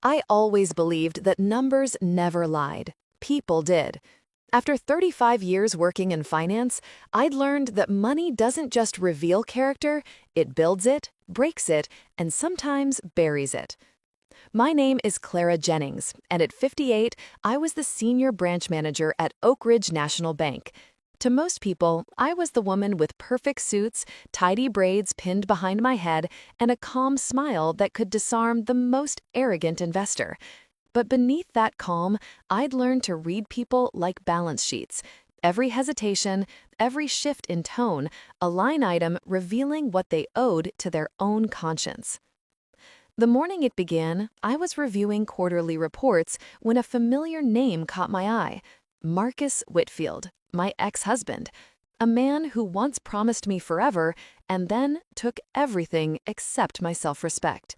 I always believed that numbers never lied. People did. After 35 years working in finance, I'd learned that money doesn't just reveal character, it builds it, breaks it, and sometimes buries it. My name is Clara Jennings, and at 58, I was the senior branch manager at Oak Ridge National Bank. To most people, I was the woman with perfect suits, tidy braids pinned behind my head, and a calm smile that could disarm the most arrogant investor. But beneath that calm, I'd learned to read people like balance sheets. Every hesitation, every shift in tone, a line item revealing what they owed to their own conscience. The morning it began, I was reviewing quarterly reports when a familiar name caught my eye. Marcus Whitfield, my ex-husband, a man who once promised me forever and then took everything except my self-respect.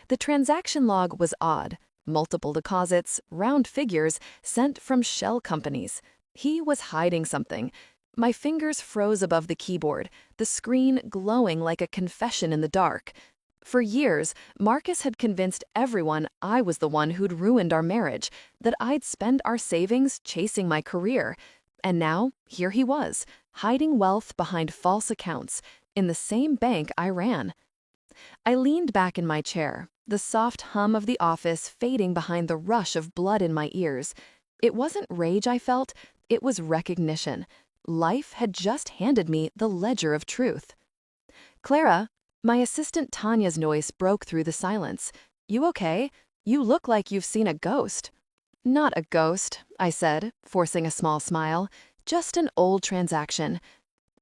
The transaction log was odd. Multiple deposits, round figures, sent from shell companies. He was hiding something. My fingers froze above the keyboard, the screen glowing like a confession in the dark. For years, Marcus had convinced everyone I was the one who'd ruined our marriage, that I'd spend our savings chasing my career. And now, here he was, hiding wealth behind false accounts, in the same bank I ran. I leaned back in my chair, the soft hum of the office fading behind the rush of blood in my ears. It wasn't rage I felt, it was recognition. Life had just handed me the ledger of truth. "Clara," my assistant Tanya's voice broke through the silence. "You okay? You look like you've seen a ghost." "Not a ghost," I said, forcing a small smile. "Just an old transaction."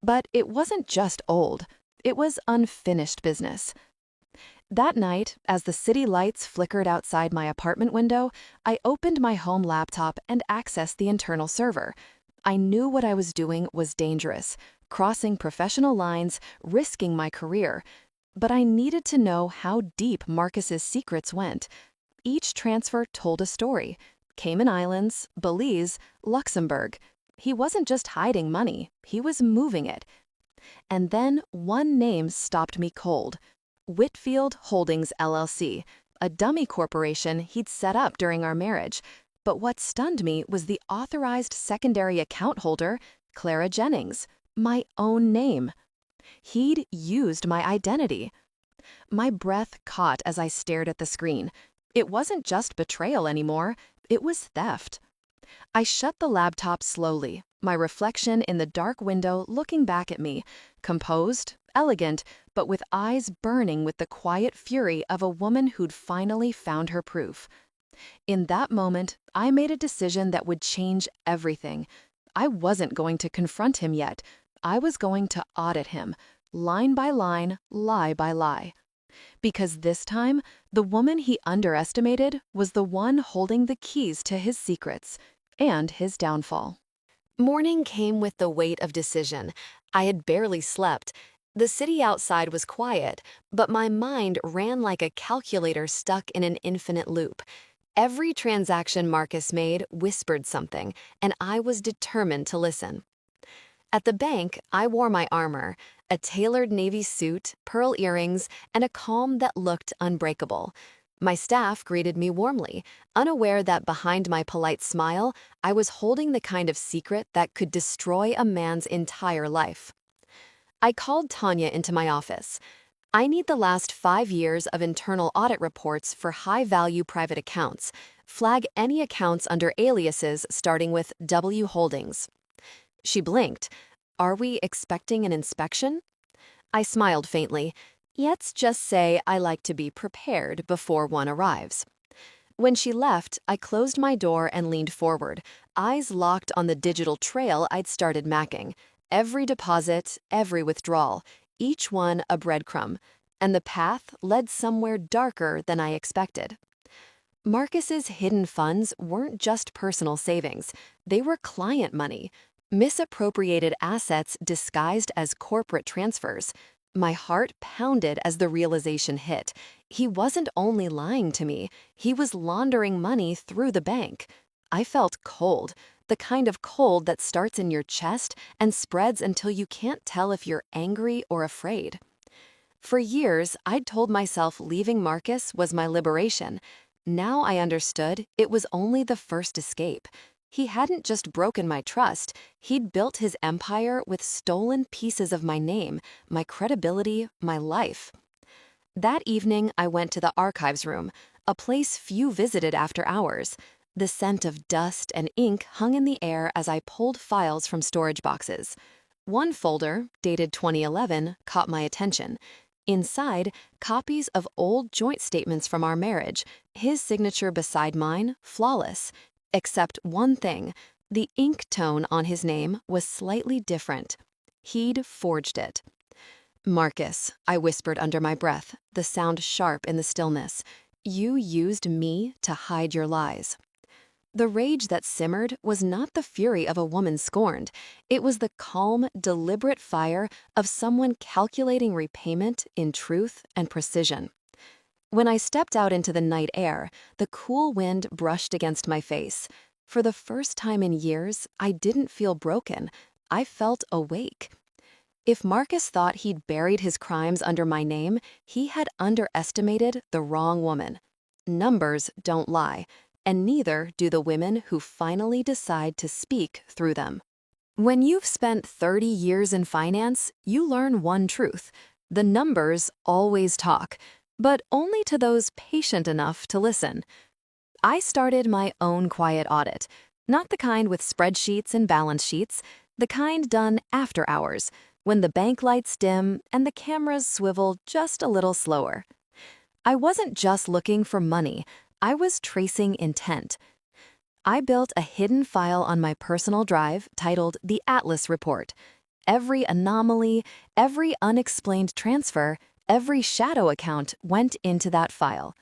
But it wasn't just old. It was unfinished business. That night, as the city lights flickered outside my apartment window, I opened my home laptop and accessed the internal server. I knew what I was doing was dangerous, crossing professional lines, risking my career. But I needed to know how deep Marcus's secrets went. Each transfer told a story. Cayman Islands, Belize, Luxembourg. He wasn't just hiding money, he was moving it. And then one name stopped me cold. Whitfield Holdings LLC, a dummy corporation he'd set up during our marriage. But what stunned me was the authorized secondary account holder, Clara Jennings, my own name. He'd used my identity. My breath caught as I stared at the screen. It wasn't just betrayal anymore, it was theft. I shut the laptop slowly, my reflection in the dark window looking back at me, composed, elegant, but with eyes burning with the quiet fury of a woman who'd finally found her proof. In that moment, I made a decision that would change everything. I wasn't going to confront him yet. I was going to audit him, line by line, lie by lie. Because this time, the woman he underestimated was the one holding the keys to his secrets and his downfall. Morning came with the weight of decision. I had barely slept. The city outside was quiet, but my mind ran like a calculator stuck in an infinite loop. Every transaction Marcus made whispered something, and I was determined to listen. At the bank, I wore my armor, a tailored navy suit, pearl earrings, and a calm that looked unbreakable. My staff greeted me warmly, unaware that behind my polite smile, I was holding the kind of secret that could destroy a man's entire life. I called Tanya into my office. "I need the last 5 years of internal audit reports for high-value private accounts. Flag any accounts under aliases starting with W Holdings." She blinked. "Are we expecting an inspection?" I smiled faintly. Let's just say I like to be prepared before one arrives. When she left, I closed my door and leaned forward, eyes locked on the digital trail I'd started macking. Every deposit, every withdrawal, each one a breadcrumb, and the path led somewhere darker than I expected. Marcus's hidden funds weren't just personal savings. They were client money, misappropriated assets disguised as corporate transfers. My heart pounded as the realization hit. He wasn't only lying to me, he was laundering money through the bank. I felt cold, the kind of cold that starts in your chest and spreads until you can't tell if you're angry or afraid. For years, I'd told myself leaving Marcus was my liberation. Now I understood it was only the first escape. He hadn't just broken my trust, he'd built his empire with stolen pieces of my name, my credibility, my life. That evening, I went to the archives room, a place few visited after hours. The scent of dust and ink hung in the air as I pulled files from storage boxes. One folder, dated 2011, caught my attention. Inside, copies of old joint statements from our marriage, his signature beside mine, flawless. Except one thing, the ink tone on his name was slightly different. He'd forged it. "Marcus," I whispered under my breath, the sound sharp in the stillness. "You used me to hide your lies." The rage that simmered was not the fury of a woman scorned. It was the calm, deliberate fire of someone calculating repayment in truth and precision. When I stepped out into the night air, the cool wind brushed against my face. For the first time in years, I didn't feel broken. I felt awake. If Marcus thought he'd buried his crimes under my name, he had underestimated the wrong woman. Numbers don't lie, and neither do the women who finally decide to speak through them. When you've spent 30 years in finance, you learn one truth: the numbers always talk, but only to those patient enough to listen. I started my own quiet audit, not the kind with spreadsheets and balance sheets, the kind done after hours, when the bank lights dim and the cameras swivel just a little slower. I wasn't just looking for money, I was tracing intent. I built a hidden file on my personal drive titled the Atlas Report. Every anomaly, every unexplained transfer, every shadow account went into that file.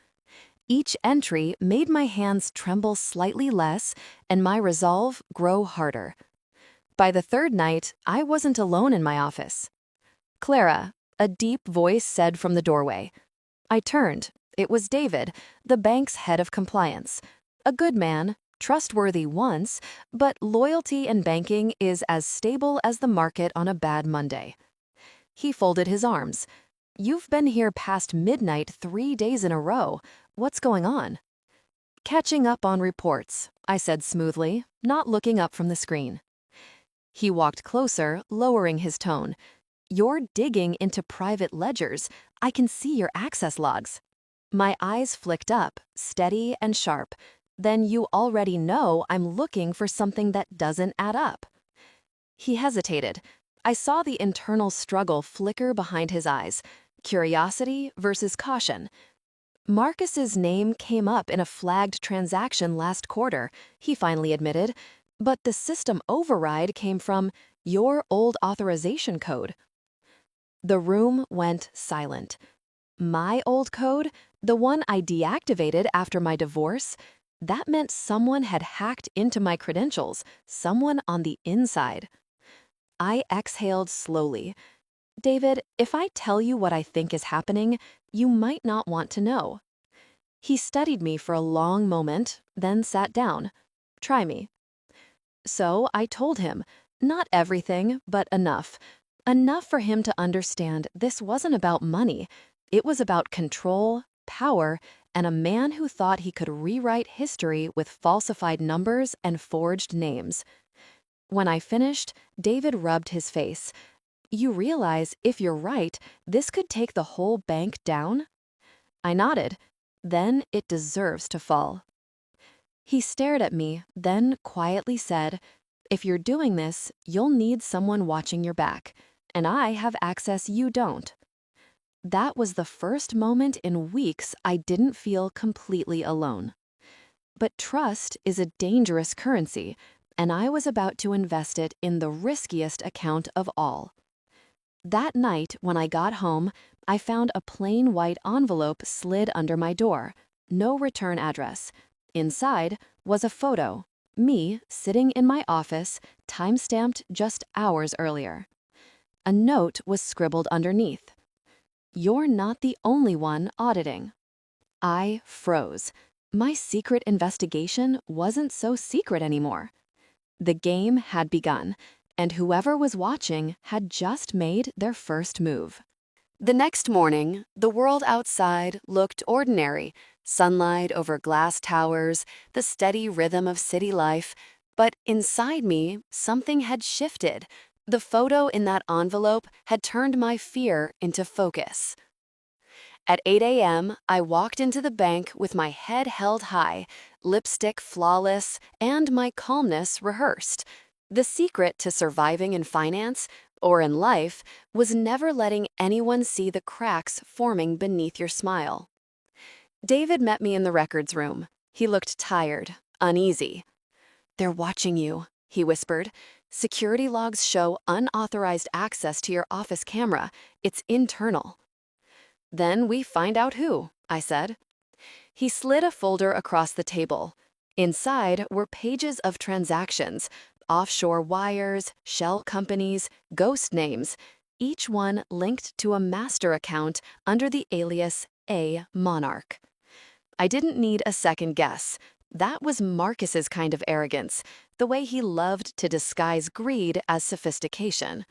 Each entry made my hands tremble slightly less and my resolve grow harder. By the third night, I wasn't alone in my office. "Clara," a deep voice said from the doorway. I turned. It was David, the bank's head of compliance. A good man, trustworthy once, but loyalty in banking is as stable as the market on a bad Monday. He folded his arms. "You've been here past midnight 3 days in a row. What's going on?" "Catching up on reports," I said smoothly, not looking up from the screen. He walked closer, lowering his tone. "You're digging into private ledgers. I can see your access logs." My eyes flicked up, steady and sharp. "Then you already know I'm looking for something that doesn't add up." He hesitated. I saw the internal struggle flicker behind his eyes. Curiosity versus caution. "Marcus's name came up in a flagged transaction last quarter," he finally admitted. "But the system override came from your old authorization code." The room went silent. My old code? The one I deactivated after my divorce? That meant someone had hacked into my credentials, someone on the inside. I exhaled slowly. "David, if I tell you what I think is happening, you might not want to know." He studied me for a long moment, then sat down. "Try me." So I told him, not everything, but enough. Enough for him to understand this wasn't about money. It was about control, power, and a man who thought he could rewrite history with falsified numbers and forged names. When I finished, David rubbed his face. "You realize, if you're right, this could take the whole bank down?" I nodded. "Then it deserves to fall." He stared at me, then quietly said, "If you're doing this, you'll need someone watching your back, and I have access you don't." That was the first moment in weeks I didn't feel completely alone. But trust is a dangerous currency, and I was about to invest it in the riskiest account of all. That night, when I got home, I found a plain white envelope slid under my door. No return address. Inside was a photo, me sitting in my office, time-stamped just hours earlier. A note was scribbled underneath. "You're not the only one auditing." I froze. My secret investigation wasn't so secret anymore. The game had begun, and whoever was watching had just made their first move. The next morning, the world outside looked ordinary: sunlight over glass towers, the steady rhythm of city life. But inside me, something had shifted. The photo in that envelope had turned my fear into focus. At 8 a.m., I walked into the bank with my head held high, lipstick flawless, and my calmness rehearsed. The secret to surviving in finance, or in life, was never letting anyone see the cracks forming beneath your smile. David met me in the records room. He looked tired, uneasy. "They're watching you," he whispered. "Security logs show unauthorized access to your office camera. It's internal." "Then we find out who," I said. He slid a folder across the table. Inside were pages of transactions, offshore wires, shell companies, ghost names, each one linked to a master account under the alias A Monarch. I didn't need a second guess. That was Marcus's kind of arrogance, the way he loved to disguise greed as sophistication.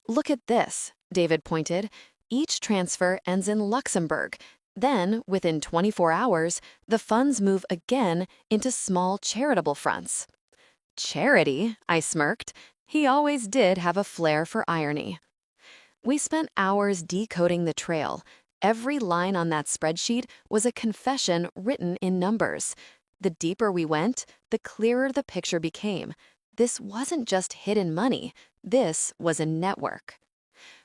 "Look at this," David pointed. "Each transfer ends in Luxembourg. Then, within 24 hours, the funds move again into small charitable fronts." "Charity?" I smirked. He always did have a flair for irony. We spent hours decoding the trail. Every line on that spreadsheet was a confession written in numbers. The deeper we went, the clearer the picture became. This wasn't just hidden money. This was a network.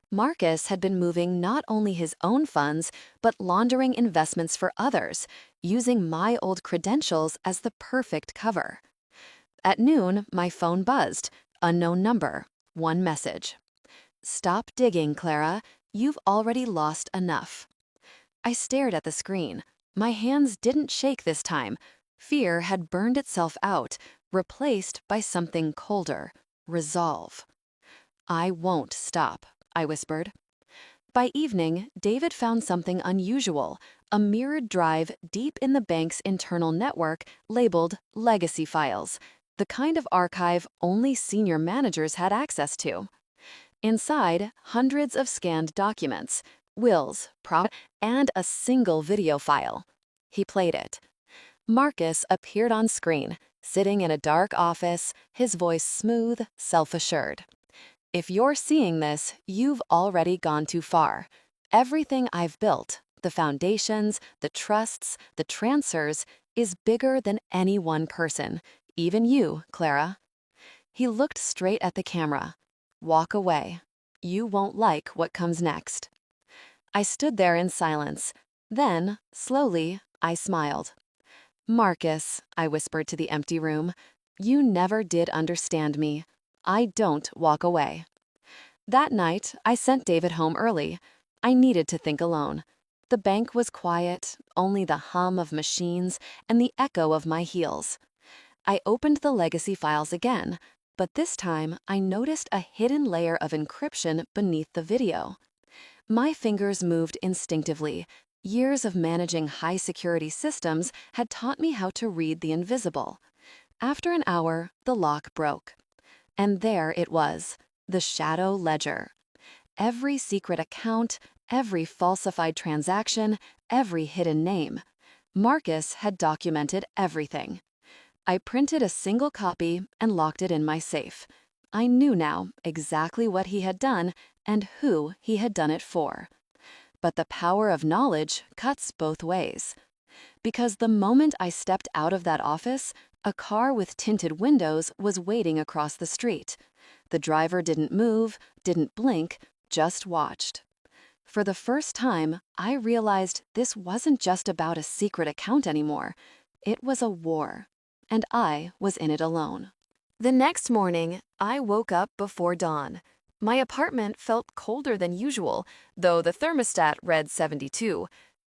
Marcus had been moving not only his own funds, but laundering investments for others, using my old credentials as the perfect cover. At noon, my phone buzzed. Unknown number. One message. "Stop digging, Clara. You've already lost enough." I stared at the screen. My hands didn't shake this time. Fear had burned itself out, replaced by something colder: resolve. "I won't stop," I whispered. By evening, David found something unusual: a mirrored drive deep in the bank's internal network labeled Legacy Files, the kind of archive only senior managers had access to. Inside, hundreds of scanned documents, wills, and a single video file. He played it. Marcus appeared on screen, sitting in a dark office, his voice smooth, self-assured. "If you're seeing this, you've already gone too far. Everything I've built, the foundations, the trusts, the transfers, is bigger than any one person, even you, Clara." He looked straight at the camera. "Walk away. You won't like what comes next." I stood there in silence. Then, slowly, I smiled. "Marcus," I whispered to the empty room, "you never did understand me. I don't walk away." That night, I sent David home early. I needed to think alone. The bank was quiet, only the hum of machines and the echo of my heels. I opened the legacy files again, but this time I noticed a hidden layer of encryption beneath the video. My fingers moved instinctively. Years of managing high-security systems had taught me how to read the invisible. After an hour, the lock broke. And there it was, the shadow ledger. Every secret account, every falsified transaction, every hidden name. Marcus had documented everything. I printed a single copy and locked it in my safe. I knew now exactly what he had done and who he had done it for. But the power of knowledge cuts both ways. Because the moment I stepped out of that office, a car with tinted windows was waiting across the street. The driver didn't move, didn't blink, just watched. For the first time, I realized this wasn't just about a secret account anymore. It was a war, and I was in it alone. The next morning, I woke up before dawn. My apartment felt colder than usual, though the thermostat read 72.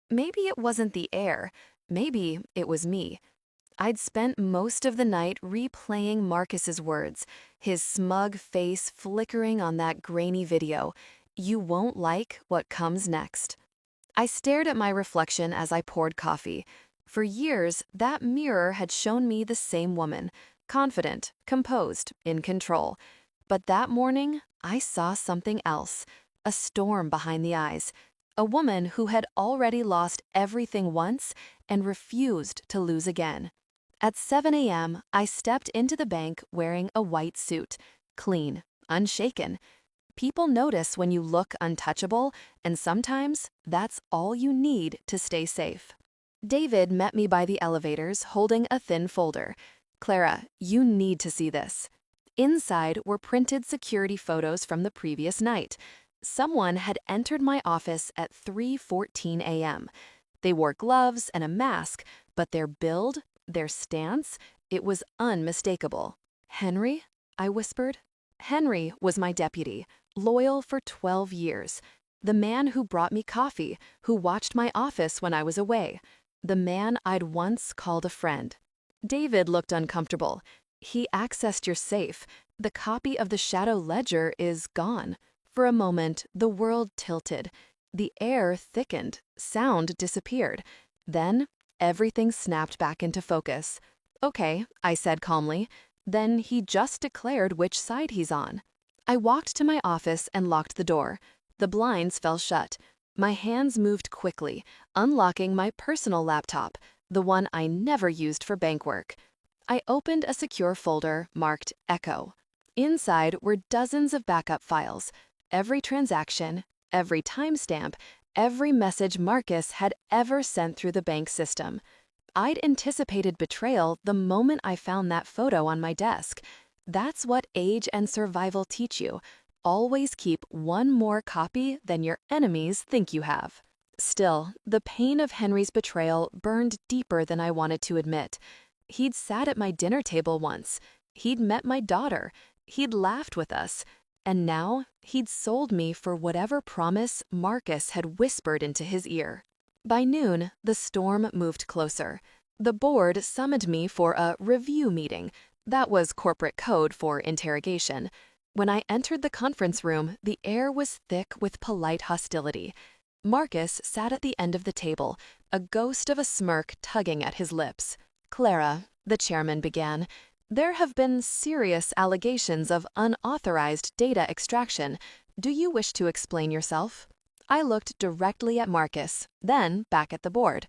Maybe it wasn't the air. Maybe it was me. I'd spent most of the night replaying Marcus's words, his smug face flickering on that grainy video. "You won't like what comes next." I stared at my reflection as I poured coffee. For years, that mirror had shown me the same woman, confident, composed, in control. But that morning, I saw something else. a storm behind the eyes, a woman who had already lost everything once and refused to lose again. At 7 a.m., I stepped into the bank wearing a white suit, clean, unshaken. People notice when you look untouchable, and sometimes that's all you need to stay safe. David met me by the elevators holding a thin folder. "Clara, you need to see this." Inside were printed security photos from the previous night. Someone had entered my office at 3:14 a.m. They wore gloves and a mask, but their build, their stance, it was unmistakable. "Henry?" I whispered. Henry was my deputy, loyal for 12 years. The man who brought me coffee, who watched my office when I was away. The man I'd once called a friend. David looked uncomfortable. "He accessed your safe. The copy of the shadow ledger is gone." For a moment, the world tilted. The air thickened. Sound disappeared. Then, everything snapped back into focus. "Okay," I said calmly. "Then he just declared which side he's on." I walked to my office and locked the door. The blinds fell shut. My hands moved quickly, unlocking my personal laptop, the one I never used for bank work. I opened a secure folder marked Echo. Inside were dozens of backup files. Every transaction, every timestamp, every message Marcus had ever sent through the bank system. I'd anticipated betrayal the moment I found that photo on my desk. That's what age and survival teach you. Always keep one more copy than your enemies think you have. Still, the pain of Henry's betrayal burned deeper than I wanted to admit. He'd sat at my dinner table once. He'd met my daughter. He'd laughed with us. And now, he'd sold me for whatever promise Marcus had whispered into his ear. By noon, the storm moved closer. The board summoned me for a review meeting. That was corporate code for interrogation. When I entered the conference room, the air was thick with polite hostility. Marcus sat at the end of the table, a ghost of a smirk tugging at his lips. "Clara," the chairman began, "there have been serious allegations of unauthorized data extraction. Do you wish to explain yourself?" I looked directly at Marcus, then back at the board.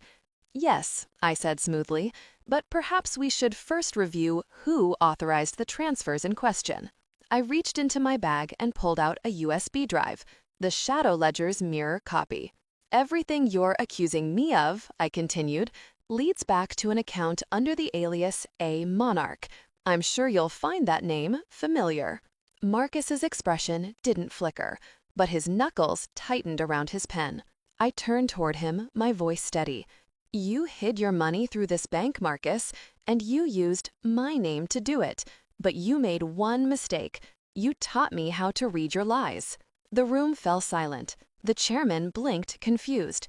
"Yes," I said smoothly, "but perhaps we should first review who authorized the transfers in question." I reached into my bag and pulled out a USB drive, the shadow ledger's mirror copy. "Everything you're accusing me of," I continued, "leads back to an account under the alias A Monarch. I'm sure you'll find that name familiar." Marcus's expression didn't flicker, but his knuckles tightened around his pen. I turned toward him, my voice steady. "You hid your money through this bank, Marcus, and you used my name to do it. But you made one mistake. You taught me how to read your lies." The room fell silent. The chairman blinked, confused.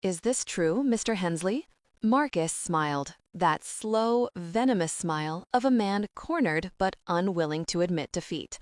"Is this true, Mr. Hensley?" Marcus smiled, that slow, venomous smile of a man cornered but unwilling to admit defeat.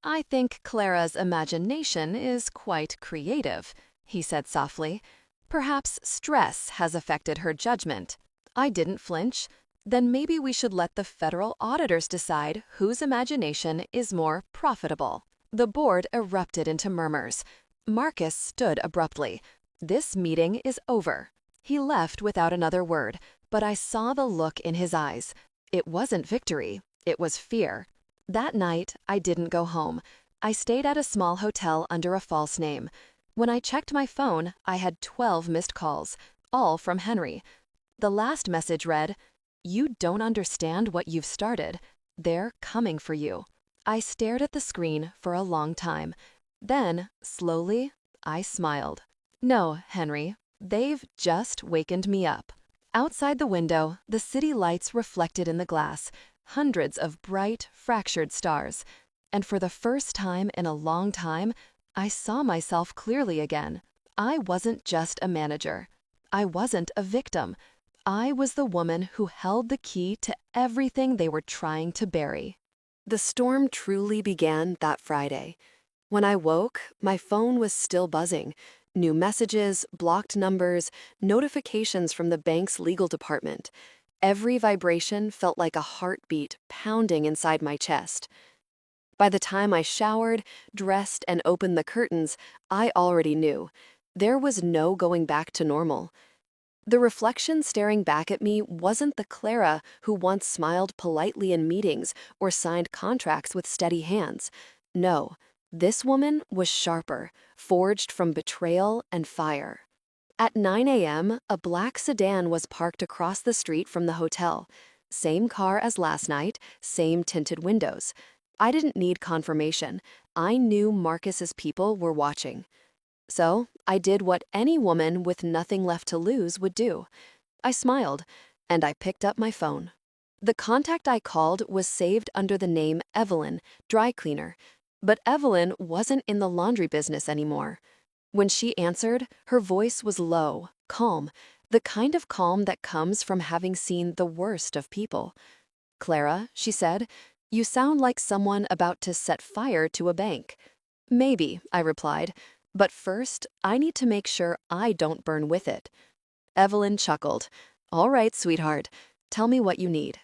"I think Clara's imagination is quite creative," he said softly. "Perhaps stress has affected her judgment." I didn't flinch. "Then maybe we should let the federal auditors decide whose imagination is more profitable." The board erupted into murmurs. Marcus stood abruptly. "This meeting is over." He left without another word, but I saw the look in his eyes. It wasn't victory, it was fear. That night, I didn't go home. I stayed at a small hotel under a false name. When I checked my phone, I had 12 missed calls, all from Henry. The last message read, "You don't understand what you've started. They're coming for you." I stared at the screen for a long time. Then, slowly, I smiled. "No, Henry, they've just wakened me up." Outside the window, the city lights reflected in the glass, hundreds of bright, fractured stars. And for the first time in a long time, I saw myself clearly again. I wasn't just a manager. I wasn't a victim. I was the woman who held the key to everything they were trying to bury. The storm truly began that Friday. When I woke, my phone was still buzzing. New messages, blocked numbers, notifications from the bank's legal department. Every vibration felt like a heartbeat pounding inside my chest. By the time I showered, dressed, and opened the curtains, I already knew. There was no going back to normal. The reflection staring back at me wasn't the Clara who once smiled politely in meetings or signed contracts with steady hands. No, this woman was sharper, forged from betrayal and fire. At 9 a.m., a black sedan was parked across the street from the hotel. Same car as last night, same tinted windows. I didn't need confirmation. I knew Marcus's people were watching. So I did what any woman with nothing left to lose would do. I smiled, and I picked up my phone. The contact I called was saved under the name Evelyn, dry cleaner. But Evelyn wasn't in the laundry business anymore. When she answered, her voice was low, calm, the kind of calm that comes from having seen the worst of people. "Clara," she said, "you sound like someone about to set fire to a bank." "Maybe," I replied. "But first, I need to make sure I don't burn with it." Evelyn chuckled. "All right, sweetheart. Tell me what you need."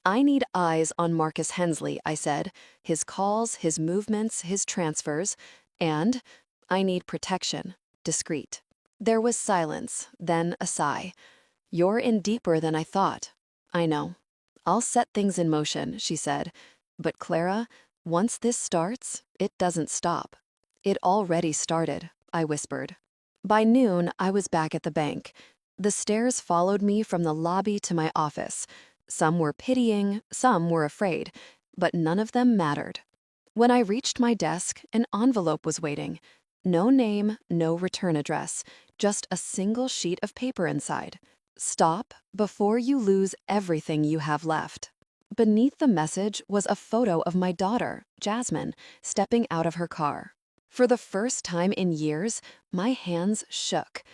"I need eyes on Marcus Hensley," I said. "His calls, his movements, his transfers. And I need protection. Discreet." There was silence, then a sigh. "You're in deeper than I thought." "I know. I'll set things in motion," she said. "But Clara, once this starts, it doesn't stop." "It already started," I whispered. By noon, I was back at the bank. The stairs followed me from the lobby to my office. Some were pitying, some were afraid, but none of them mattered. When I reached my desk, an envelope was waiting. No name, no return address, just a single sheet of paper inside. "Stop before you lose everything you have left." Beneath the message was a photo of my daughter, Jasmine, stepping out of her car. For the first time in years, my hands shook.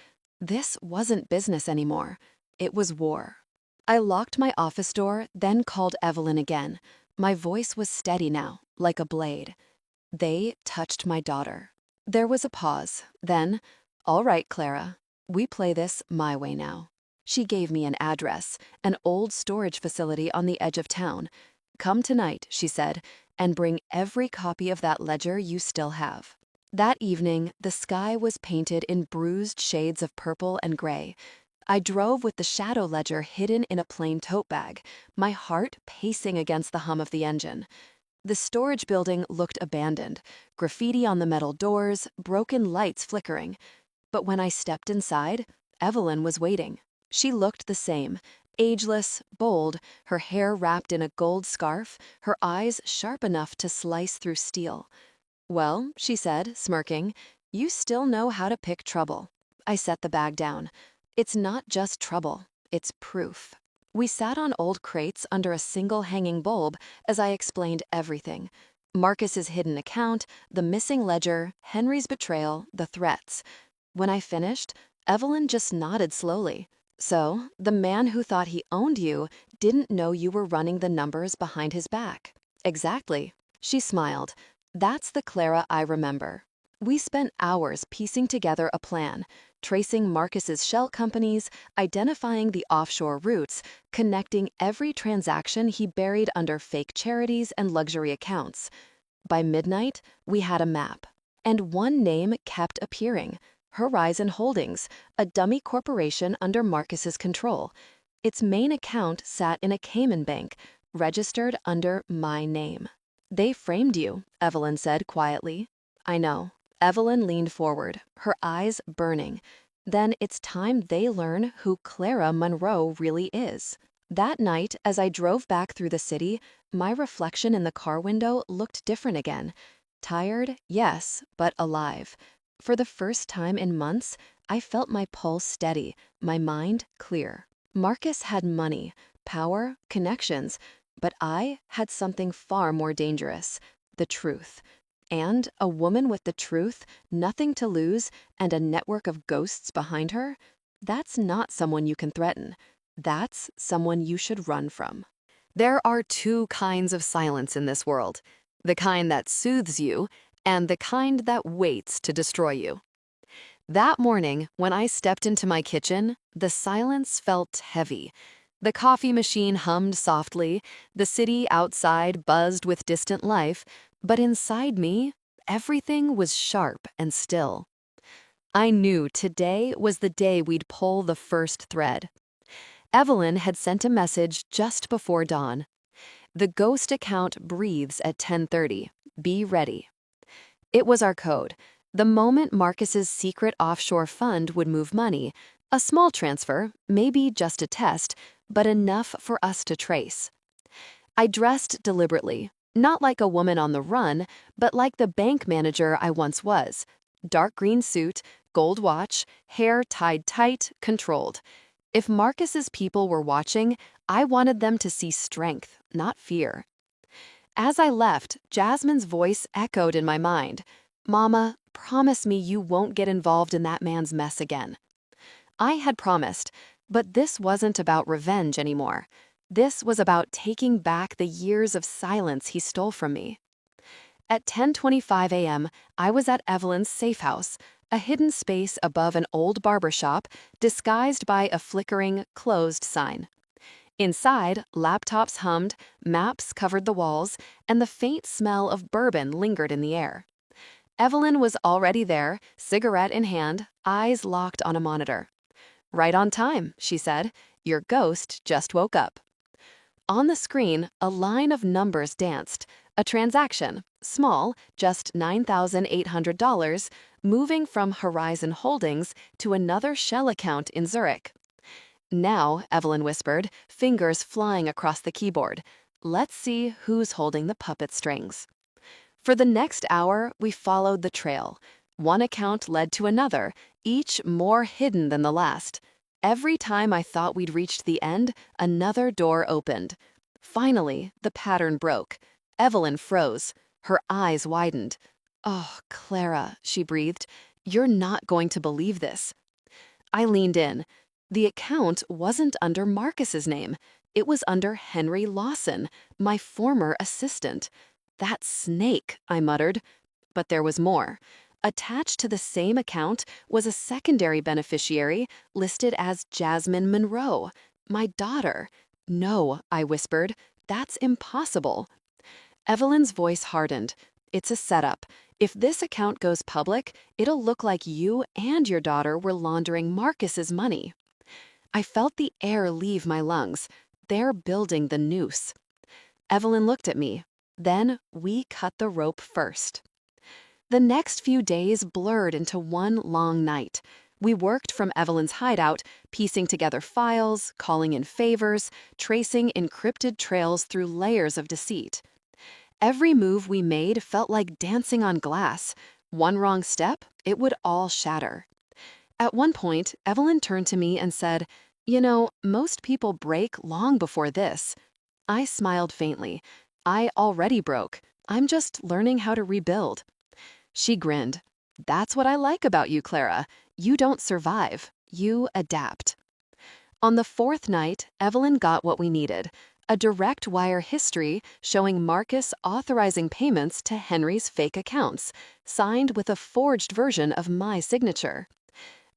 This wasn't business anymore. It was war. I locked my office door, then called Evelyn again. My voice was steady now, like a blade. "They touched my daughter." There was a pause. Then, "All right, Clara. We play this my way now." She gave me an address, an old storage facility on the edge of town. "Come tonight," she said, "and bring every copy of that ledger you still have." That evening, the sky was painted in bruised shades of purple and gray. I drove with the shadow ledger hidden in a plain tote bag, my heart pacing against the hum of the engine. The storage building looked abandoned, graffiti on the metal doors, broken lights flickering. But when I stepped inside, Evelyn was waiting. She looked the same, ageless, bold, her hair wrapped in a gold scarf, her eyes sharp enough to slice through steel. "Well," she said, smirking, "you still know how to pick trouble." I set the bag down. "It's not just trouble, it's proof." We sat on old crates under a single hanging bulb as I explained everything. Marcus's hidden account, the missing ledger, Henry's betrayal, the threats. When I finished, Evelyn just nodded slowly. "So, the man who thought he owned you didn't know you were running the numbers behind his back." "Exactly." She smiled. "That's the Clara I remember." We spent hours piecing together a plan, tracing Marcus's shell companies, identifying the offshore routes, connecting every transaction he buried under fake charities and luxury accounts. By midnight, we had a map. And one name kept appearing: Horizon Holdings, a dummy corporation under Marcus's control. Its main account sat in a Cayman bank, registered under my name. "They framed you," Evelyn said quietly. "I know." Evelyn leaned forward, her eyes burning. "Then it's time they learn who Clara Monroe really is." That night, as I drove back through the city, my reflection in the car window looked different again. Tired, yes, but alive. For the first time in months, I felt my pulse steady, my mind clear. Marcus had money, power, connections, but I had something far more dangerous: the truth. And a woman with the truth, nothing to lose, and a network of ghosts behind her, that's not someone you can threaten. That's someone you should run from. There are two kinds of silence in this world: the kind that soothes you, and the kind that waits to destroy you. That morning, when I stepped into my kitchen, the silence felt heavy. The coffee machine hummed softly, the city outside buzzed with distant life, But inside me, everything was sharp and still. I knew today was the day we'd pull the first thread. Evelyn had sent a message just before dawn. The ghost account breathes at 10:30. Be ready. It was our code. The moment Marcus's secret offshore fund would move money, a small transfer, maybe just a test, but enough for us to trace. I dressed deliberately, not like a woman on the run, but like the bank manager I once was. Dark green suit, gold watch, hair tied tight, controlled. If Marcus's people were watching, I wanted them to see strength, not fear. As I left, Jasmine's voice echoed in my mind. Mama, promise me you won't get involved in that man's mess again. I had promised, but this wasn't about revenge anymore. This was about taking back the years of silence he stole from me. At 10:25 a.m., I was at Evelyn's safe house, a hidden space above an old barber shop disguised by a flickering, closed sign. Inside, laptops hummed, maps covered the walls, and the faint smell of bourbon lingered in the air. Evelyn was already there, cigarette in hand, eyes locked on a monitor. Right on time, she said. Your ghost just woke up. On the screen, a line of numbers danced. A transaction, small, just $9,800, moving from Horizon Holdings to another shell account in Zurich. Now, Evelyn whispered, fingers flying across the keyboard. Let's see who's holding the puppet strings. For the next hour, we followed the trail. One account led to another, each more hidden than the last. Every time I thought we'd reached the end, another door opened. Finally, the pattern broke. Evelyn froze. Her eyes widened. Oh, Clara, she breathed, you're not going to believe this. I leaned in. The account wasn't under Marcus's name. It was under Henry Lawson, my former assistant. That snake, I muttered. But there was more. Attached to the same account was a secondary beneficiary listed as Jasmine Monroe, my daughter. No, I whispered. That's impossible. Evelyn's voice hardened. It's a setup. If this account goes public, it'll look like you and your daughter were laundering Marcus's money. I felt the air leave my lungs. They're building the noose. Evelyn looked at me. Then we cut the rope first. The next few days blurred into one long night. We worked from Evelyn's hideout, piecing together files, calling in favors, tracing encrypted trails through layers of deceit. Every move we made felt like dancing on glass. One wrong step, it would all shatter. At one point, Evelyn turned to me and said, You know, most people break long before this. I smiled faintly. I already broke. I'm just learning how to rebuild. She grinned. That's what I like about you, Clara. You don't survive. You adapt. On the fourth night, Evelyn got what we needed. A direct wire history showing Marcus authorizing payments to Henry's fake accounts, signed with a forged version of my signature.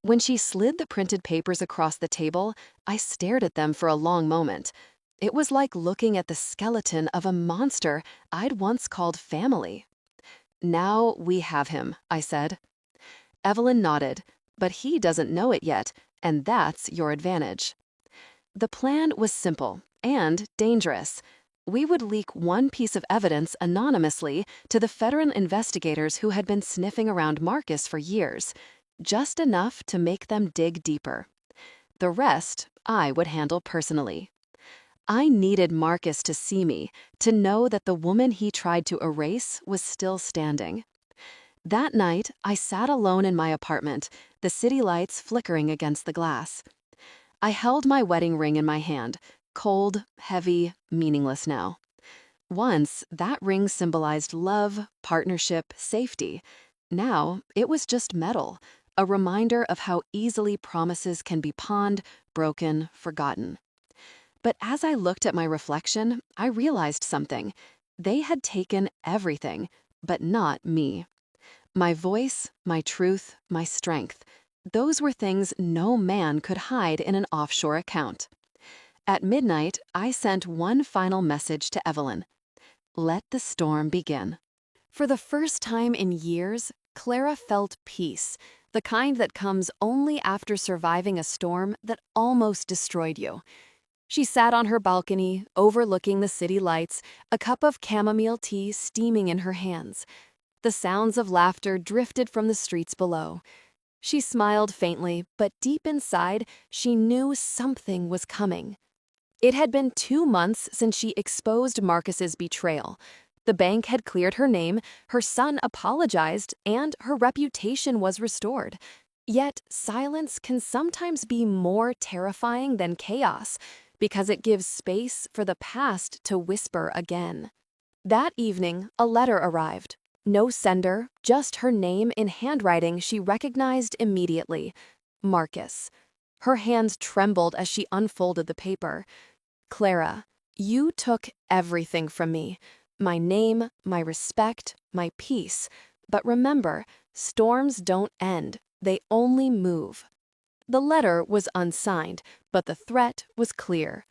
When she slid the printed papers across the table, I stared at them for a long moment. It was like looking at the skeleton of a monster I'd once called family. Now we have him, I said. Evelyn nodded, but he doesn't know it yet, and that's your advantage. The plan was simple and dangerous. We would leak one piece of evidence anonymously to the federal investigators who had been sniffing around Marcus for years, just enough to make them dig deeper. The rest I would handle personally. I needed Marcus to see me, to know that the woman he tried to erase was still standing. That night, I sat alone in my apartment, the city lights flickering against the glass. I held my wedding ring in my hand, cold, heavy, meaningless now. Once, that ring symbolized love, partnership, safety. Now, it was just metal, a reminder of how easily promises can be pawned, broken, forgotten. But as I looked at my reflection, I realized something. They had taken everything, but not me. My voice, my truth, my strength. Those were things no man could hide in an offshore account. At midnight, I sent one final message to Evelyn. Let the storm begin. For the first time in years, Clara felt peace, the kind that comes only after surviving a storm that almost destroyed you. She sat on her balcony, overlooking the city lights, a cup of chamomile tea steaming in her hands. The sounds of laughter drifted from the streets below. She smiled faintly, but deep inside, she knew something was coming. It had been 2 months since she exposed Marcus's betrayal. The bank had cleared her name, her son apologized, and her reputation was restored. Yet, silence can sometimes be more terrifying than chaos, because it gives space for the past to whisper again. That evening, a letter arrived. No sender, just her name in handwriting she recognized immediately. Marcus. Her hand trembled as she unfolded the paper. Clara, you took everything from me. My name, my respect, my peace. But remember, storms don't end, they only move. The letter was unsigned, but the threat was clear.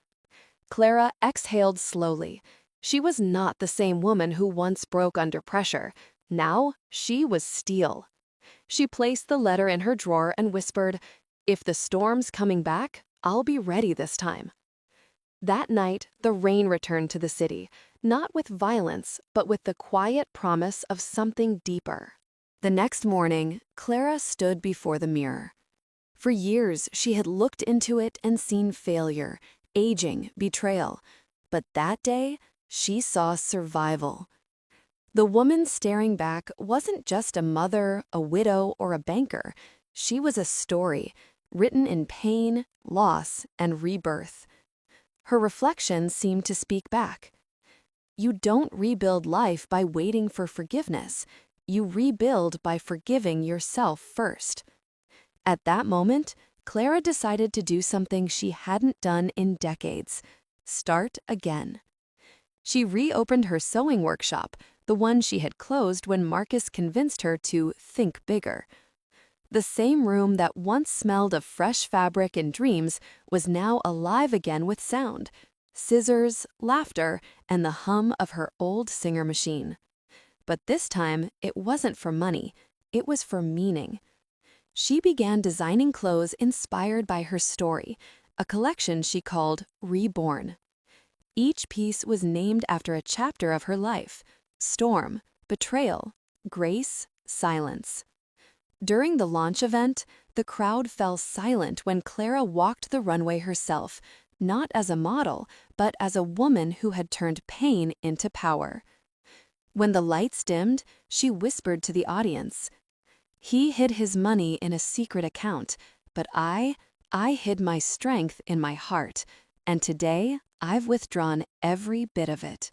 Clara exhaled slowly. She was not the same woman who once broke under pressure. Now, she was steel. She placed the letter in her drawer and whispered, "If the storm's coming back, I'll be ready this time." That night, the rain returned to the city, not with violence, but with the quiet promise of something deeper. The next morning, Clara stood before the mirror. For years, she had looked into it and seen failure, aging, betrayal. But that day, she saw survival. The woman staring back wasn't just a mother, a widow, or a banker. She was a story, written in pain, loss, and rebirth. Her reflection seemed to speak back. You don't rebuild life by waiting for forgiveness. You rebuild by forgiving yourself first. At that moment, Clara decided to do something she hadn't done in decades: start again. She reopened her sewing workshop, the one she had closed when Marcus convinced her to think bigger. The same room that once smelled of fresh fabric and dreams was now alive again with sound, scissors, laughter, and the hum of her old singer machine. But this time, it wasn't for money, it was for meaning. She began designing clothes inspired by her story, a collection she called Reborn. Each piece was named after a chapter of her life: storm, betrayal, grace, silence. During the launch event, the crowd fell silent when Clara walked the runway herself, not as a model, but as a woman who had turned pain into power. When the lights dimmed, she whispered to the audience, "He hid his money in a secret account, but I hid my strength in my heart, and today I've withdrawn every bit of it."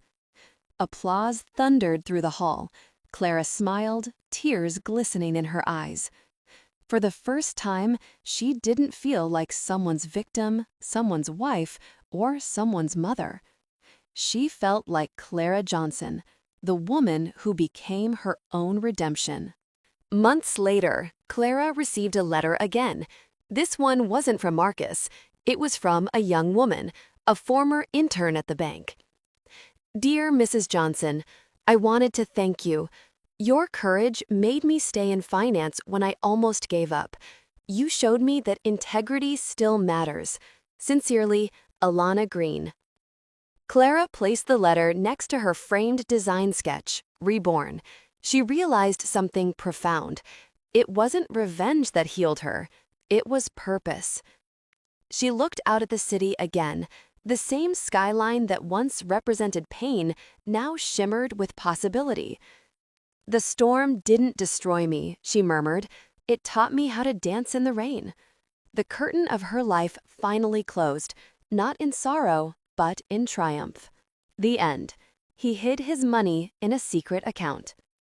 Applause thundered through the hall. Clara smiled, tears glistening in her eyes. For the first time, she didn't feel like someone's victim, someone's wife, or someone's mother. She felt like Clara Johnson, the woman who became her own redemption. Months later, Clara received a letter again. This one wasn't from Marcus. It was from a young woman, a former intern at the bank. "Dear Mrs. Johnson, I wanted to thank you. Your courage made me stay in finance when I almost gave up. You showed me that integrity still matters. Sincerely, Alana Green." Clara placed the letter next to her framed design sketch, Reborn. She realized something profound. It wasn't revenge that healed her. It was purpose. She looked out at the city again. The same skyline that once represented pain now shimmered with possibility. "The storm didn't destroy me," she murmured. "It taught me how to dance in the rain." The curtain of her life finally closed, not in sorrow, but in triumph. The end. He hid his money in a secret account.